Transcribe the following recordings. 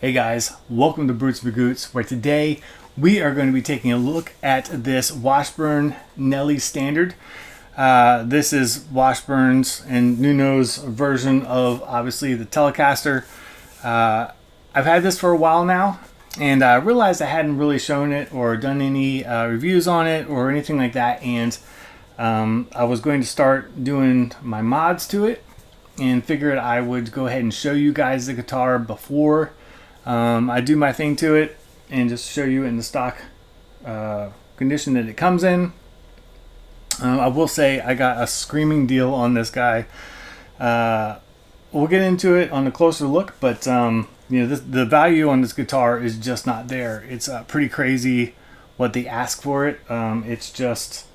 Hey guys, welcome to Brutes Bagoots, where today we are going to be taking a look at this Washburn Nele standard. This is Washburn's and Nuno's version of obviously the Telecaster. I've had this for a while now, and I realized I hadn't really shown it or done any reviews on it or anything like that, and I was going to start doing my mods to it and figured I would go ahead and show you guys the guitar before I do my thing to it and just show you in the stock condition that it comes in. I will say I got a screaming deal on this guy. We'll get into it on a closer look, but the value on this guitar is just not there. It's pretty crazy what they ask for it. It's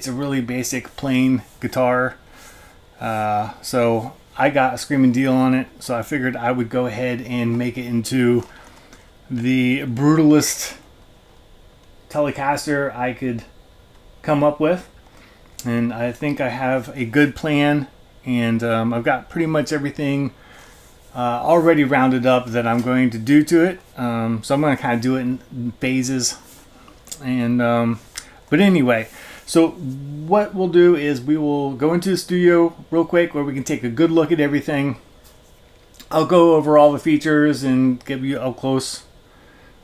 a really basic plain guitar. So I got a screaming deal on it, so I figured I would go ahead and make it into the brutalist Telecaster I could come up with. And I think I have a good plan, and I've got pretty much everything already rounded up that I'm going to do to it. So I'm going to kind of do it in phases. And but anyway, so what we'll do is we will go into the studio real quick where we can take a good look at everything. I'll go over all the features and give you a close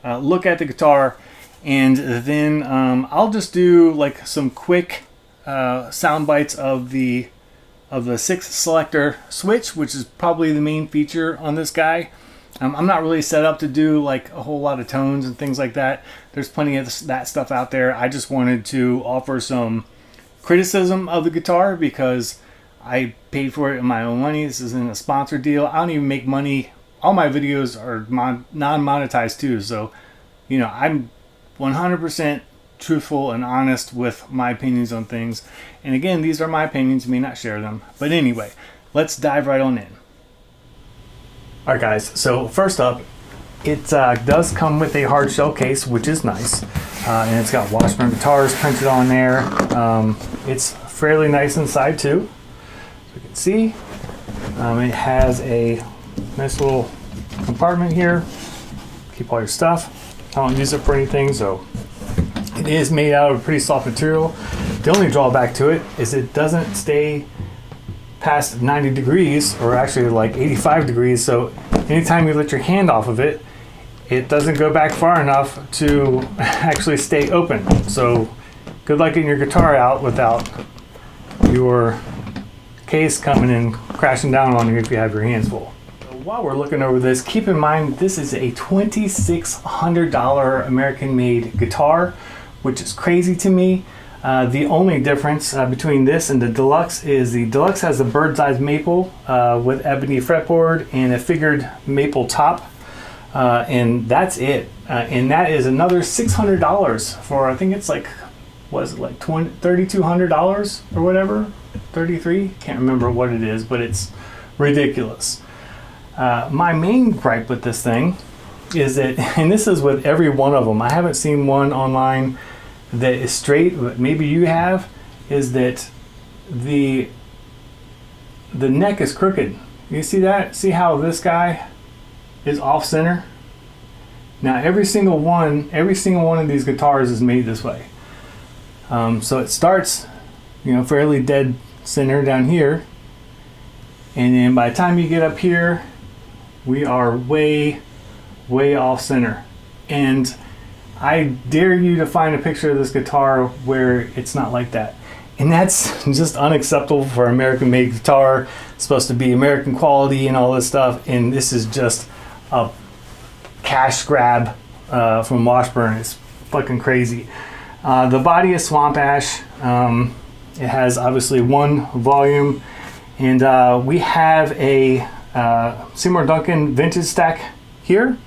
look at the guitar, and then I'll just do like some quick sound bites of the 6 selector switch, which is probably the main feature on this guy. I'm not really set up to do like a whole lot of tones and things like that. There's plenty of that stuff out there. I just wanted to offer some criticism of the guitar because I paid for it in my own money. This isn't a sponsored deal. I don't even make money. All my videos are non-monetized too. So, I'm 100% truthful and honest with my opinions on things. And again, these are my opinions. You may not share them. But anyway, let's dive right on in. Alright guys, so first up, it does come with a hard shell case, which is nice, and it's got Washburn guitars printed on there. It's fairly nice inside too, as you can see. It has a nice little compartment here, keep all your stuff. I don't use it for anything, so it is made out of a pretty soft material. The only drawback to it is it doesn't stay past 90 degrees, or actually like 85 degrees, so anytime you let your hand off of it, it doesn't go back far enough to actually stay open. So good luck getting your guitar out without your case coming and crashing down on you if you have your hands full. So while we're looking over this, keep in mind this is a $2,600 American made guitar, which is crazy to me. The only difference between this and the Deluxe is the Deluxe has a bird's eye maple with ebony fretboard and a figured maple top, and that's it. And that is another $600 for, I think it's like, was it like $3,200 or whatever? 33? Can't remember what it is, but it's ridiculous. My main gripe with this thing is that, and this is with every one of them, I haven't seen one online that is straight, but maybe you have, is that the neck is crooked. You see that? See how this guy is off center? Now every single one of these guitars is made this way. So it starts, fairly dead center down here, and then by the time you get up here, we are way off center. And I dare you to find a picture of this guitar where it's not like that. And that's just unacceptable for an American made guitar. It's supposed to be American quality and all this stuff, and this is just a cash grab from Washburn. It's fucking crazy. The body is swamp ash. It has obviously one volume, and we have a Seymour Duncan vintage stack here.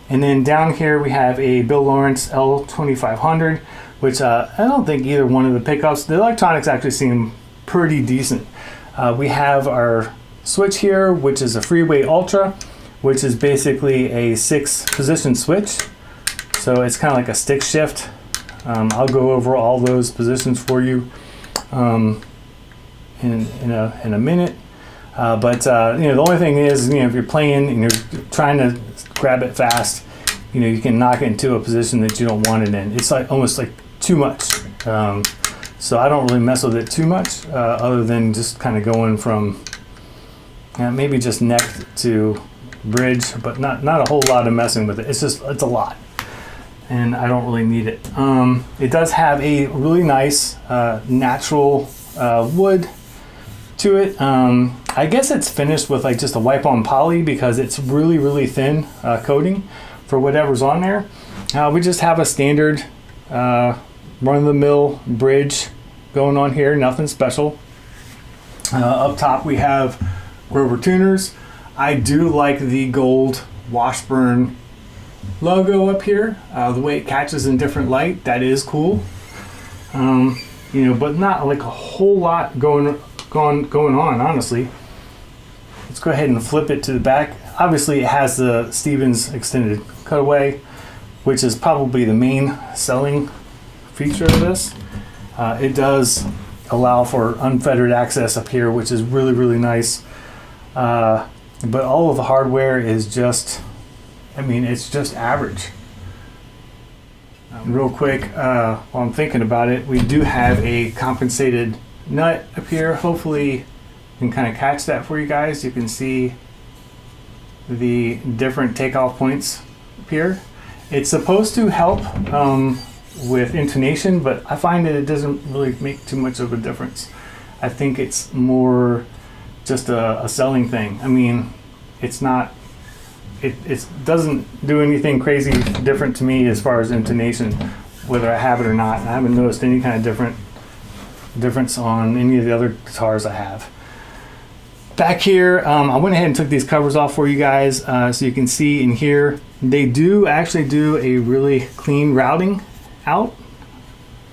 And then down here we have a Bill Lawrence L2500, which I don't think either one of the pickups, the electronics actually seem pretty decent. We have our switch here, which is a Freeway Ultra, which is basically a 6-position switch. So it's kind of like a stick shift. I'll go over all those positions for you in a minute. You know, the only thing is, you know, if you're playing and you're trying to grab it fast, you know, you can knock it into a position that you don't want it in. It's like almost like too much. So I don't really mess with it too much, other than just kind of going from maybe just neck to bridge, but not a whole lot of messing with it. It's a lot, and I don't really need it. It does have a really nice natural wood to it. I guess it's finished with like just a wipe-on poly because it's really thin coating for whatever's on there. We just have a standard run-of-the-mill bridge going on here, nothing special. Up top we have Grover tuners. I do like the gold Washburn logo up here. The way it catches in different light, that is cool. You know, but not like a whole lot going on, honestly. Let's go ahead and flip it to the back. Obviously, it has the Stevens extended cutaway, which is probably the main selling feature of this. It does allow for unfettered access up here, which is really nice. But all of the hardware is just, I mean, it's just average. Real quick, while I'm thinking about it, we do have a compensated nut up here. Hopefully you can kind of catch that for you guys. You can see the different takeoff points up here. It's supposed to help with intonation, but I find that it doesn't really make too much of a difference. I think it's more just a selling thing. I mean, it's not, it doesn't do anything crazy different to me as far as intonation, whether I have it or not. I haven't noticed any kind of difference on any of the other guitars I have. Back here, I went ahead and took these covers off for you guys, so you can see in here, they do actually do a really clean routing out,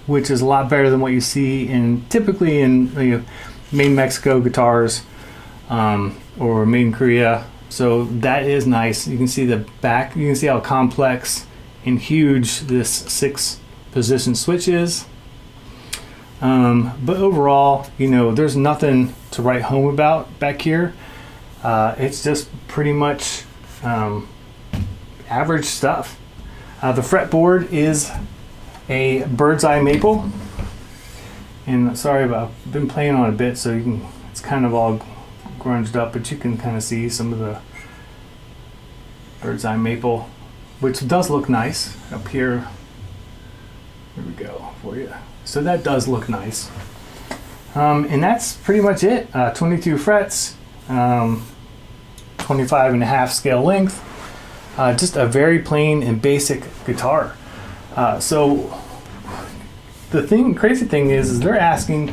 which is a lot better than what you see typically in, you know, made in Mexico guitars, or made in Korea. So that is nice. You can see the back, you can see how complex and huge this 6-position switch is. But overall, you know, there's nothing to write home about back here. It's just pretty much average stuff. The fretboard is a bird's eye maple, and sorry about, I've been playing on a bit, so you can, it's kind of all grunged up, but you can kind of see some of the bird's eye maple, which does look nice up here. Here we go for you. So that does look nice. And that's pretty much it. 22 frets, 25.5 scale length. Just a very plain and basic guitar. So the crazy thing is they're asking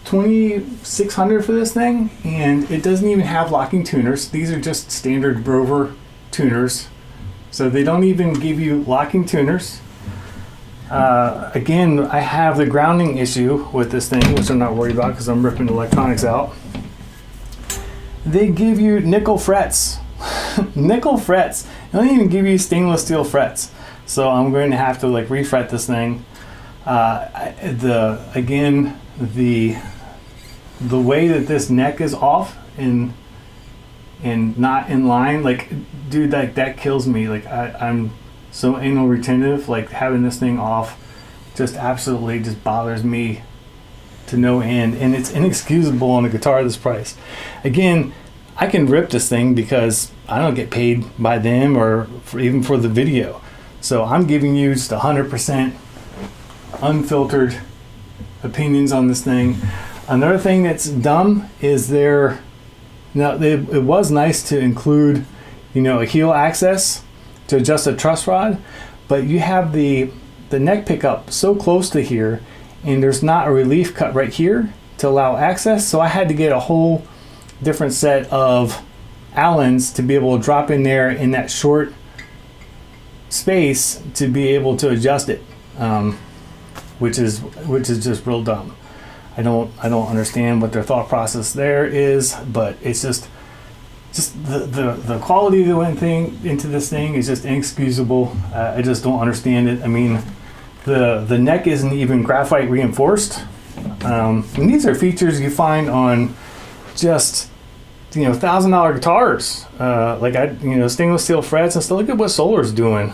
$2,600 for this thing, and it doesn't even have locking tuners. These are just standard Grover tuners. So they don't even give you locking tuners. Again, I have the grounding issue with this thing, which I'm not worried about because I'm ripping the electronics out. They give you nickel frets. Nickel frets. They don't even give you stainless steel frets. So I'm going to have to like refret this thing. The way that this neck is off and not in line, like, dude, that kills me. Like, I'm so anal retentive, like having this thing off just absolutely just bothers me to no end, and it's inexcusable on a guitar this price. Again, I can rip this thing because I don't get paid by them or even for the video, so I'm giving you just 100% unfiltered opinions on this thing. Another thing that's dumb is it was nice to include, you know, a heel access to adjust a truss rod, but you have the neck pickup so close to here, and there's not a relief cut right here to allow access, so I had to get a whole different set of Allens to be able to drop in there in that short space to be able to adjust it, which is just real dumb. I don't understand what their thought process there is, but it's just the quality that went into this thing is just inexcusable. I just don't understand it. I mean, the neck isn't even graphite reinforced. And these are features you find on just $1,000 guitars, like stainless steel frets and stuff. Look at what Solar's doing,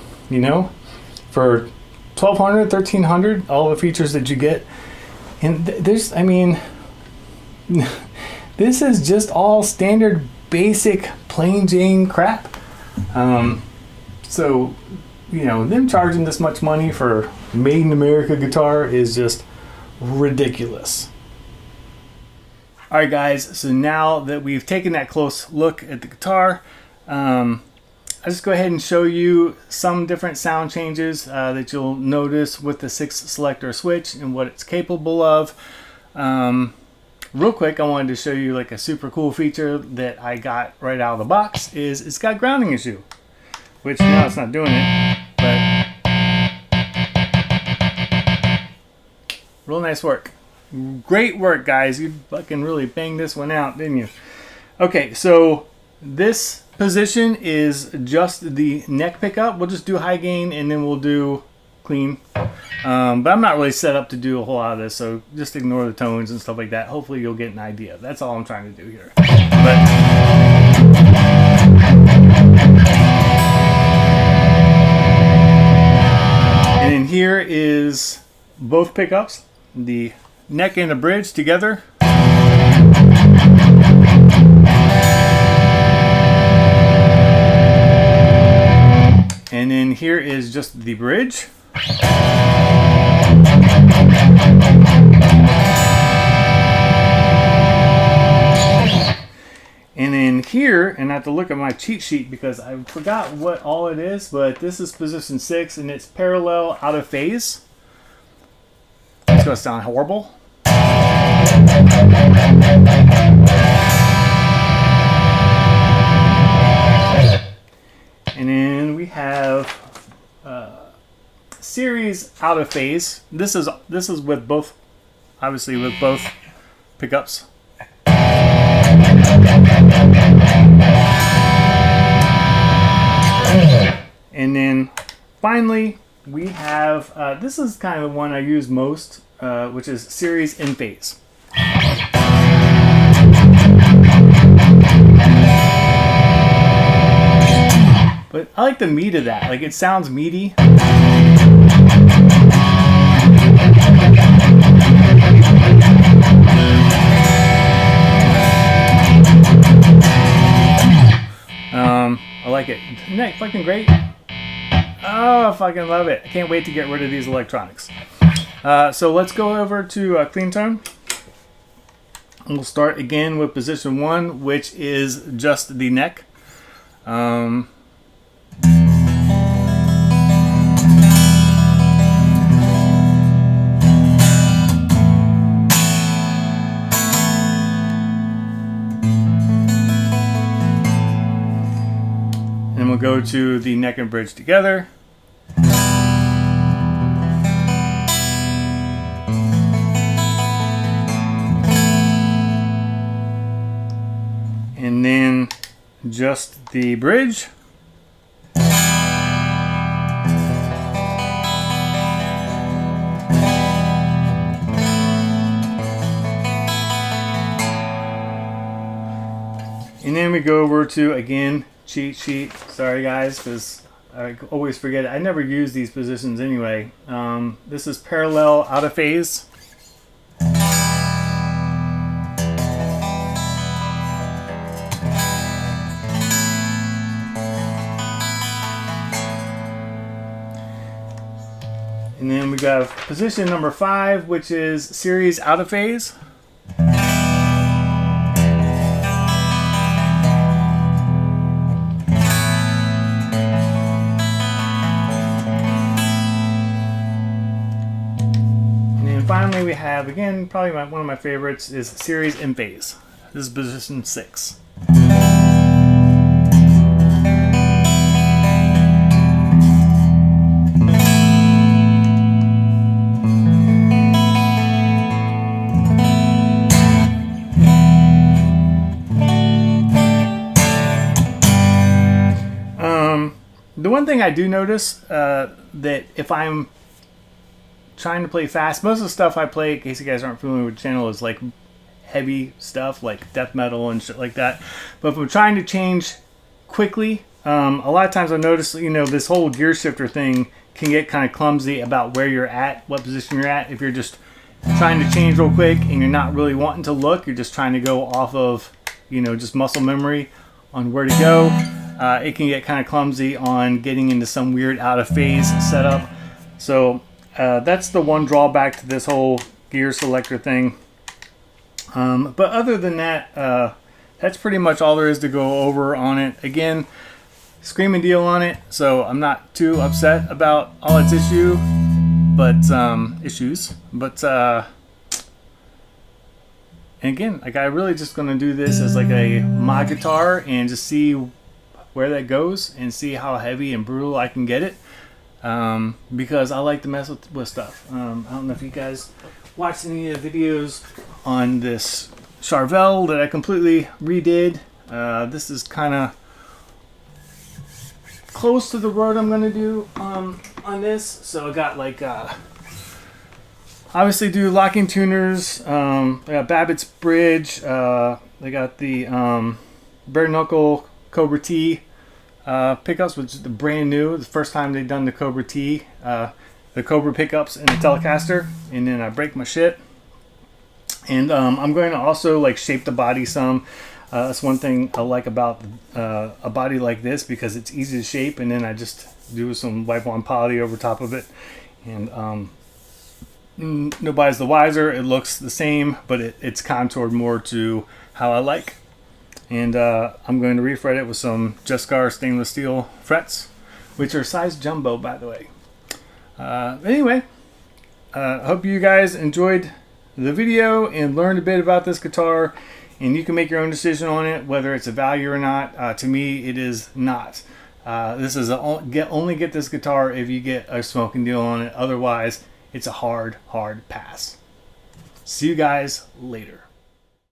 for $1,200, $1,300, all the features that you get. And this is just all standard, basic, plain Jane crap. So, them charging this much money for made in America guitar is just ridiculous. All right, guys, so now that we've taken that close look at the guitar, I'll just go ahead and show you some different sound changes that you'll notice with the 6 selector switch and what it's capable of. Real quick, I wanted to show you like a super cool feature that I got right out of the box. Is it's got grounding issue, which now it's not doing it, but real nice work. Great work, guys. You fucking really banged this one out, didn't you? Okay, so this position is just the neck pickup. We'll just do high gain and then we'll do clean. But I'm not really set up to do a whole lot of this, so just ignore the tones and stuff like that. Hopefully you'll get an idea. That's all I'm trying to do here. And then here is both pickups, the neck and the bridge together. And then here is just the bridge. And then here, and I have to look at my cheat sheet because I forgot what all it is, but this is position 6 and it's parallel out of phase. It's going to sound horrible. And then we have series out of phase. This is with both, obviously with both pickups. And then finally we have this is kind of the one I use most, which is series in phase. But I like the meat of that. Like, it sounds meaty. I like it. Isn't that fucking great? Oh, I fucking love it. I can't wait to get rid of these electronics. So let's go over to clean tone. And we'll start again with position 1, which is just the neck. And we'll go to the neck and bridge together. And then just the bridge. And then we go over to, again, cheat sheet. Sorry guys, because I always forget it. I never use these positions anyway. This is parallel out of phase. And then we got position number 5, which is series out of phase. Finally, we have, again, probably one of my favorites is series in phase. This is position 6. The one thing I do notice that if I'm trying to play fast, most of the stuff I play, in case you guys aren't familiar with the channel, is like heavy stuff like death metal and shit like that. But if I'm trying to change quickly, a lot of times I notice, you know, this whole gear shifter thing can get kind of clumsy about where you're at, what position you're at. If you're just trying to change real quick and you're not really wanting to look, you're just trying to go off of, you know, just muscle memory on where to go. It can get kind of clumsy on getting into some weird out of phase setup. So that's the one drawback to this whole gear selector thing. But other than that, that's pretty much all there is to go over on it. Again, screaming deal on it, so I'm not too upset about all its issues. And again, like, I really just gonna do this as like a mod guitar and just see where that goes and see how heavy and brutal I can get it, because I like to mess with stuff. I don't know if you guys watched any of the videos on this Charvel that I completely redid. This is kind of close to the road I'm gonna do on this. So I got like obviously do locking tuners. I got Babbitt's bridge. I got the bare knuckle Cobra T pickups, which is the brand new. The first time they've done the Cobra T, the Cobra pickups and the Telecaster, and then I break my shit. And I'm going to also like shape the body some. That's one thing I like about a body like this, because it's easy to shape, and then I just do some wipe-on poly over top of it, and nobody's the wiser. It looks the same, but it's contoured more to how I like. And I'm going to refret it with some Jescar stainless steel frets, which are size jumbo, by the way. Anyway, hope you guys enjoyed the video and learned a bit about this guitar, and you can make your own decision on it, whether it's a value or not. To me, it is not. This is only get this guitar if you get a smoking deal on it. Otherwise, it's a hard pass. See you guys later.